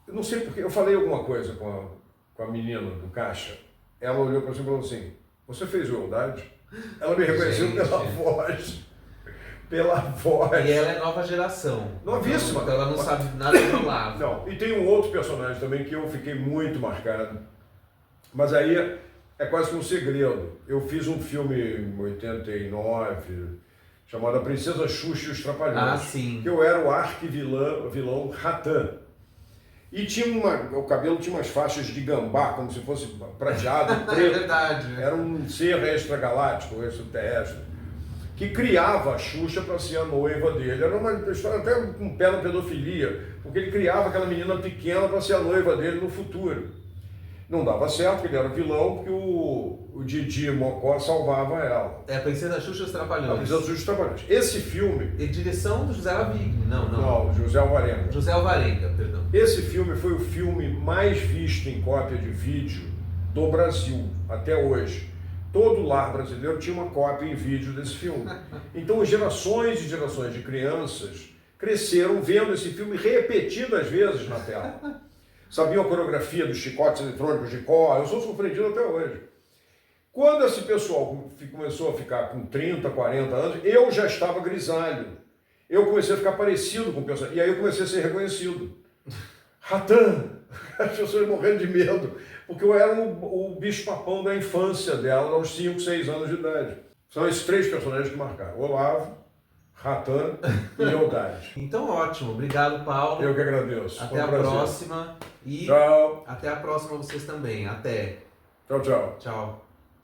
eu não sei porque, eu falei alguma coisa com a menina do caixa. Ela olhou para mim e falou assim, você fez Eudade? Ela me reconheceu pela voz. Pela voz. E ela é nova geração. Novíssima. Então ela não sabe nada do Olavo. Não, e tem um outro personagem também que eu fiquei muito marcado. Mas aí é quase que um segredo. Eu fiz um filme em 89, chamado A Princesa Xuxa e os Trapalhões. Sim. Que eu era o arquivilão Ratã. E o cabelo tinha umas faixas de gambá, como se fosse prateado, preto. É verdade. Era um ser extragaláctico, extraterrestre, que criava a Xuxa para ser a noiva dele. Era uma história até com pé na pedofilia, porque ele criava aquela menina pequena para ser a noiva dele no futuro. Não dava certo, porque ele era vilão, porque o Didi Mocó salvava ela. É a Princesa Xuxa e os A Trapalhões. Princesa dos Trapalhões. Esse filme... E direção do José Lavigny. Não. Não, José Alvarenga. José Alvarenga, perdão. Esse filme foi o filme mais visto em cópia de vídeo do Brasil, até hoje. Todo lar brasileiro tinha uma cópia em vídeo desse filme. Então, gerações e gerações de crianças cresceram vendo esse filme repetidas vezes na tela. Sabiam a coreografia dos chicotes eletrônicos de cor. Eu sou surpreendido até hoje. Quando esse pessoal começou a ficar com 30, 40 anos, eu já estava grisalho. Eu comecei a ficar parecido com o personagem. E aí eu comecei a ser reconhecido. Ratan! As pessoas morrendo de medo. Porque eu era o bicho-papão da infância dela, aos 5, 6 anos de idade. São esses 3 personagens que marcaram. Olavo, Ratan e Eudade. Então, ótimo. Obrigado, Paulo. Eu que agradeço. Até a próxima. E Tchau. até a próxima vocês também. Até. Tchau, tchau. Tchau.